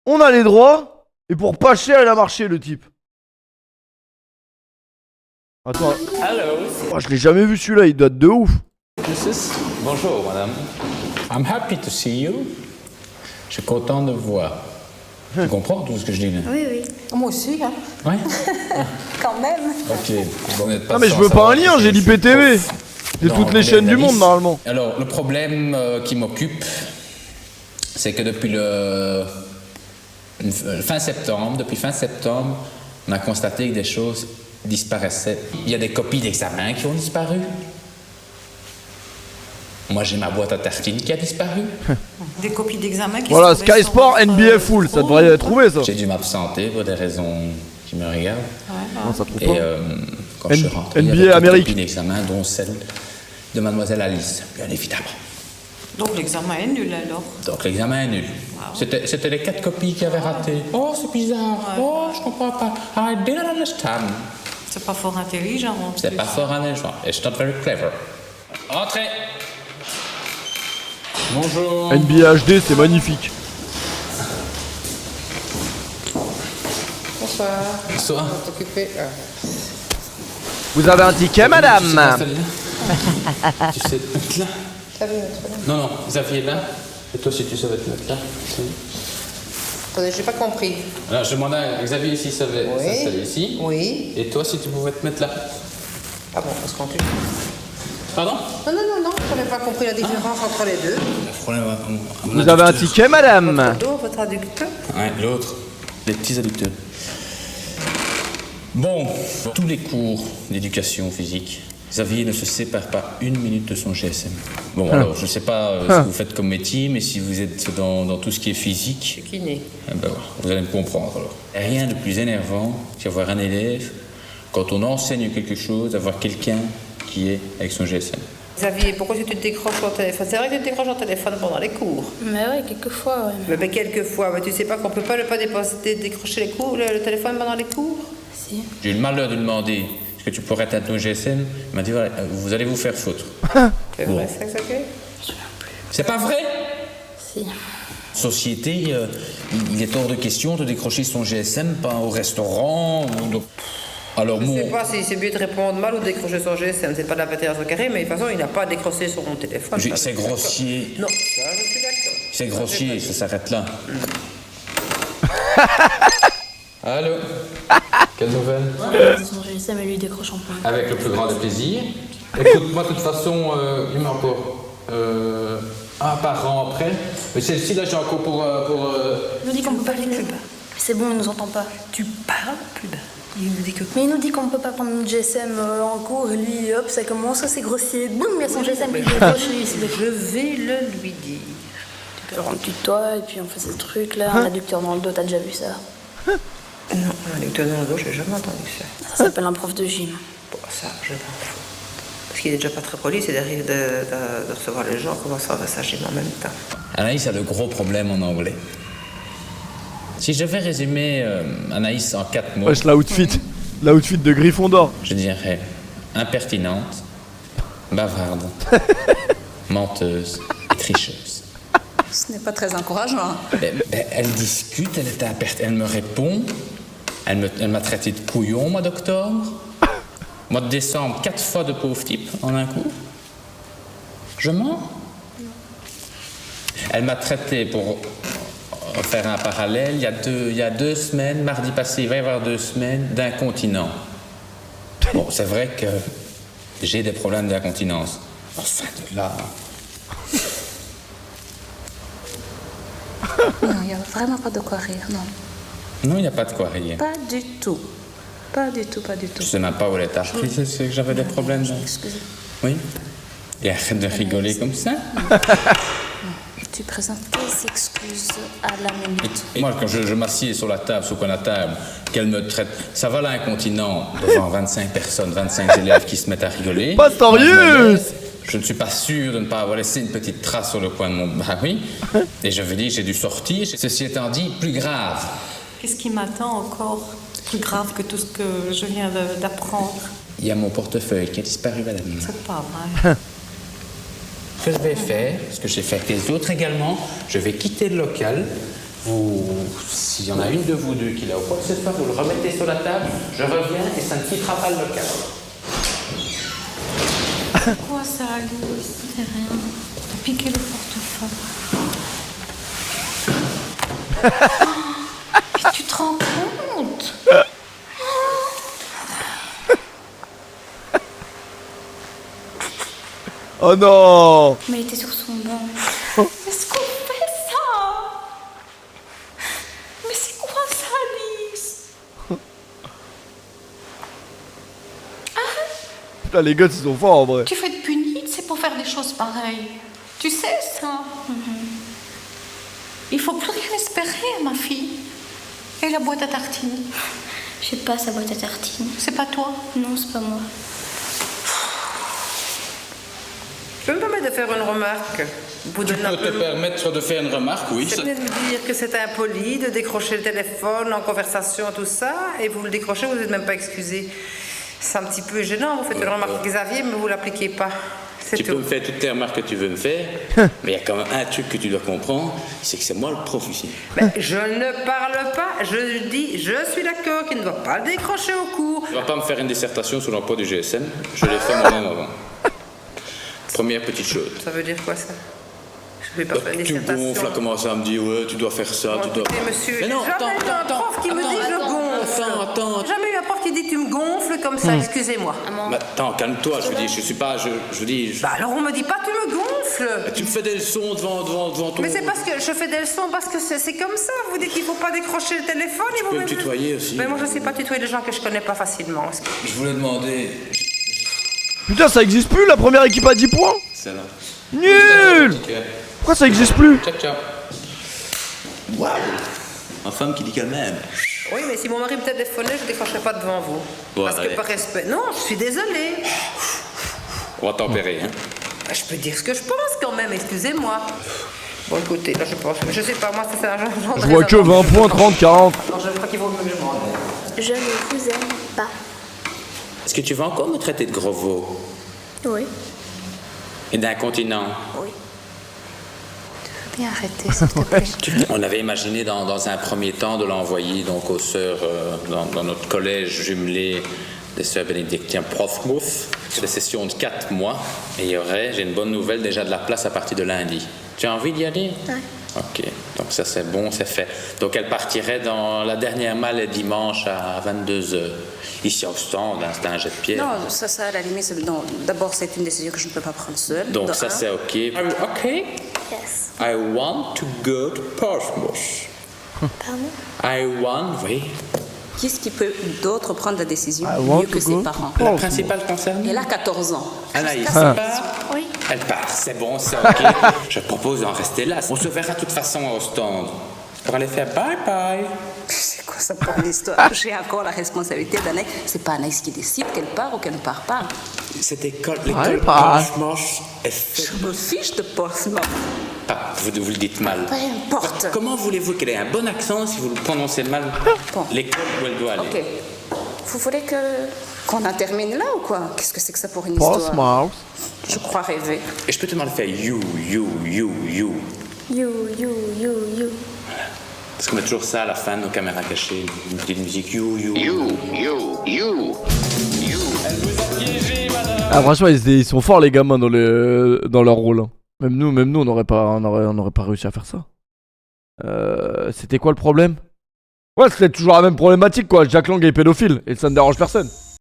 On a les droits. Et pour pas cher, il a marché, le type. Attends. Oh, je l'ai jamais vu celui-là, il date de ouf. Bonjour, madame. I'm happy to see you. Je suis content de vous voir. Tu comprends tout ce que je dis là? Oui, oui. Moi aussi, hein. Ouais. Quand même. Ok. Bon, vous n'êtes pas Ah, mais je sans veux pas savoir un lien, que j'ai je suis l'IPTV. prof J'ai dans toutes les le chaînes du collège monde, normalement. Alors, le problème qui m'occupe, c'est que depuis fin septembre, on a constaté que des choses disparaissaient. Il y a des copies d'examen qui ont disparu. Moi, j'ai ma boîte à tartines qui a disparu. Des copies d'examen qui Voilà, se trouvaient Sky sur Sport, votre, NBA Full, ça devrait être trouvé, ça. J'ai dû m'absenter pour des raisons qui me regardent. Non, ça trouve Et pas. quand je suis rentré, il y NBA avait quelques Amérique. copies d'examen, dont celle de Mademoiselle Alice, bien évidemment. Donc l'examen est nul alors. Donc l'examen est nul. C'était les 4 copies qui avaient raté. Oh, c'est bizarre. Oh, je comprends pas. I didn't understand. C'est pas fort intelligent. En C'est plus. pas fort intelligent. It's not very clever. Entrez. Bonjour. NBA HD, c'est magnifique. Bonsoir. Bonsoir. T'occuper. Vous avez un ticket, madame? Tu sais te mettre là? T'as vu notre là? Non, non, Xavier là. Et toi, si tu savais te mettre là. Attendez, j'ai pas compris. Alors, je demandais à Xavier s'il savait Oui. s'installer ici. Oui. Et toi, si tu pouvais te mettre là. Ah bon, parce qu'on tue. Pardon? Non, non, non, non, j'avais pas compris la différence entre les deux. Le problème, Vous avez un ticket, madame? Votre dos, votre adducteur. Ouais, l'autre, les petits adducteurs. Bon, tous les cours d'éducation physique, Xavier ne se sépare pas une minute de son GSM. Bon, alors, je ne sais pas ce que vous faites comme métier, mais si vous êtes dans tout ce qui est physique, Kiné. eh ben, vous allez me comprendre alors. Rien de plus énervant qu'avoir un élève, quand on enseigne quelque chose, d'avoir quelqu'un qui est avec son GSM. Xavier, pourquoi tu te décroches au téléphone? C'est vrai que tu te décroches au téléphone pendant les cours. Mais ouais, quelquefois, ouais. Mais quelquefois, mais tu sais pas qu'on peut pas ne pas décrocher les cours, le téléphone pendant les cours? Si. J'ai eu le malheur de lui demander est-ce que tu pourrais éteindre ton GSM. Il m'a dit voilà, vous allez vous faire foutre. C'est vrai, ça, Xavier? C'est pas vrai? Si. Société, il est hors de question de décrocher son GSM pas au restaurant. Alors Je moi, sais pas si c'est mieux de répondre mal ou de décrocher son GSM, c'est pas de la bataille au carré, mais de toute façon, il n'a pas décroché son téléphone. Ça, c'est je suis grossier. d'accord. Non, ça, je suis d'accord. C'est grossier, ça s'arrête là. Allô? Quelle nouvelle? Son GSM et lui décroche en point. Avec le plus grand des plaisirs. Écoute, moi de toute façon, il m'a encore un par an après. Mais celle-ci là, j'ai encore pour. Il nous dit qu'on peut pas aller plus bas. C'est bon, il nous entend pas. Tu parles plus bas. Il nous dit que Mais il nous dit qu'on peut pas prendre notre GSM en cours et lui, hop, ça commence, ça c'est grossier. Boum, il y a son GSM qui décroche lui, c'est Je vais le lui dire. Alors on tutoie et puis on fait ce truc là, un adducteur dans le dos, t'as déjà vu ça? Non, un lecteur dans le dos, j'ai jamais entendu ça. Ça s'appelle un prof de gym. Bon, ça, je m'en fous. Parce qu'il est déjà pas très poli, c'est d'arriver de recevoir les gens, comment ça va s'agir en même temps. Anaïs a de gros problèmes en anglais. Si je devais résumer Anaïs en 4 mots, Wesh, l'outfit. L'outfit de Gryffondor. je dirais impertinente, bavarde, menteuse et tricheuse. ce n'est pas très encourageant. Elle discute, elle me répond, elle m'a traité de couillon au mois d'octobre. Mois de décembre, 4 fois de pauvre type en un coup. Je mens. Elle m'a traité, pour faire un parallèle, il y a 2 semaines, mardi passé, il va y avoir 2 semaines, d'incontinent. Bon, c'est vrai que j'ai des problèmes d'incontinence. Enfin, de là. Non, il n'y a vraiment pas de quoi rire, non. Non, il n'y a pas de quoi rire. Pas du tout. Pas du tout, pas du tout. Je sais même pas où elle est appris, c'est que j'avais des problèmes. Excusez. Oui. Et arrête de rigoler comme ça. Tu présentes tes excuses à la minute. Et moi, quand je m'assieds sur la table, sur le coin de la table, qu'elle me traite, ça va l'incontinent devant 25 personnes, 25 élèves qui se mettent à rigoler. Pastorius! Je ne suis pas sûr de ne pas avoir laissé une petite trace sur le coin de mon... Bah oui. Et je veux dire, j'ai dû sortir. Ceci étant dit, plus grave. Qu'est-ce qui m'attend encore plus grave que tout ce que je viens d'apprendre? Il y a mon portefeuille qui a disparu, madame. C'est pas vrai. Ce que je vais faire, ce que j'ai fait avec les autres également, je vais quitter le local s'il y en a une de vous deux qui l'a ou quoi que ce soit, vous le remettez sur la table, je reviens et ça ne quittera pas le local. Quoi ça, Alice? C'est rien. T'as piqué le portefeuille. Mais tu te rends compte? Oh non. Mais il était sur son banc. Est-ce qu'on fait ça? Mais c'est quoi ça, Alice? Putain, les gars, ils sont forts en vrai. Tu fais de punir, c'est pour faire des choses pareilles. Tu sais ça? Il faut plus rien espérer, ma fille. Et la boîte à tartines? Je sais pas, sa boîte à tartines. C'est pas toi? Non, c'est pas moi. Je peux me permettre de faire une remarque. Vous Tu donnez un peux te peu- permettre de faire une remarque, oui. Vous venez de me dire que c'est impoli de décrocher le téléphone en conversation, tout ça, et vous le décrochez, vous n'êtes même pas excusé. C'est un petit peu gênant, vous faites une remarque Xavier, mais vous ne l'appliquez pas. C'est Tu peux tout. me faire toutes tes remarques que tu veux me faire, mais il y a quand même un truc que tu dois comprendre, c'est que c'est moi le prof ici. Ben, je ne parle pas, je dis, je suis d'accord qu'il ne doit pas le décrocher au cours. Tu vas pas me faire une dissertation sur l'emploi du GSM, je l'ai fait moi-même avant. Première petite chose. Ça veut dire quoi ça? Je ne vais pas faire une Tu dissertation. gonfles, à commencer à me dire, ouais, tu dois faire ça, Bon, tu dois... écoutez, monsieur, Mais non, j'ai jamais eu un prof qui me dit je gonfle. Attends. J'ai jamais eu un prof qui dit tu me gonfles comme ça, excusez-moi. Mais attends, calme-toi, je veux dire, je suis pas, je veux dire... Bah alors on me dit pas tu me gonfles. Tu me fais des leçons devant ton... Mais c'est parce que je fais des leçons, parce que c'est comme ça. Vous dites qu'il faut pas décrocher le téléphone. Tu peux me tutoyer aussi. Mais moi je sais pas tutoyer des gens que je connais pas facilement. Je voulais demander... Putain, ça existe plus, la première équipe à 10 points. C'est là. Nul. Pourquoi ça existe plus? Ciao, ciao. Waouh. Ma femme qui dit quand même. Oui, mais si mon mari me téléphonait, je décrocherais pas devant vous. Bon, parce allez. que par respect. Non, je suis désolée. On va tempérer, hein. Je peux dire ce que je pense quand même, excusez-moi. Bon, écoutez, là je pense. Je sais pas, moi c'est un genre de Je vois que raisonnement. 20 points, 30, 40. Alors je crois qu'il vaut mieux que je m'en aille. Je ne vous aime pas. Est-ce que tu vas encore me traiter de gros veau Oui. et d'incontinent? Oui. Bien arrêter, s'il te plaît. On avait imaginé dans un premier temps de l'envoyer donc aux sœurs dans notre collège jumelé des sœurs bénédictines Profmouf. C'est des sessions de 4 mois et il y aurait, j'ai une bonne nouvelle, déjà de la place à partir de lundi. Tu as envie d'y aller? Ouais. Ok, donc ça c'est bon, c'est fait. Donc elle partirait dans la dernière malle le dimanche à 22h. Ici au stand, hein, c'est un jet de pierre. Non, ça, à la limite, non. D'abord, c'est une décision que je ne peux pas prendre seule. Donc de ça un. c'est ok. Are you okay? Yes. I want to go to Portsmouth. Pardon? I want, oui. Qui est-ce qui peut d'autre prendre la décision I want mieux que to go ses parents? to La Portsmouth. principale concernée. Elle a 14 ans. Anaïs, Jusqu'à elle part? Oui. Elle part, c'est bon, c'est ok. Je propose d'en rester là. On se verra de toute façon au stand. Pour aller faire bye-bye. C'est quoi ça pour une histoire? J'ai encore la responsabilité d'Anaïs. C'est pas Anaïs qui décide qu'elle part ou qu'elle ne part pas. Cette école, Bye-bye. l'école Portsmouth est faite... Je me fiche de Portsmouth. Ah, vous le dites mal. Peu importe. Comment voulez-vous qu'elle ait un bon accent si vous le prononcez mal? Bon. L'école où elle doit aller. Ok. Vous voulez qu'on en termine là ou quoi? Qu'est-ce que c'est que ça pour une histoire? Portsmouth. Je crois rêver. Et je peux te demander de faire you. You, you, you, you. Parce qu'on met toujours ça à la fin de nos caméras cachées. Une petite musique you. Ah, franchement, ils sont forts, les gamins, dans leur rôle. Hein. Même nous, on n'aurait pas réussi à faire ça. C'était quoi le problème? Ouais, c'était toujours la même problématique, quoi. Jack Lang est pédophile, et ça ne dérange personne.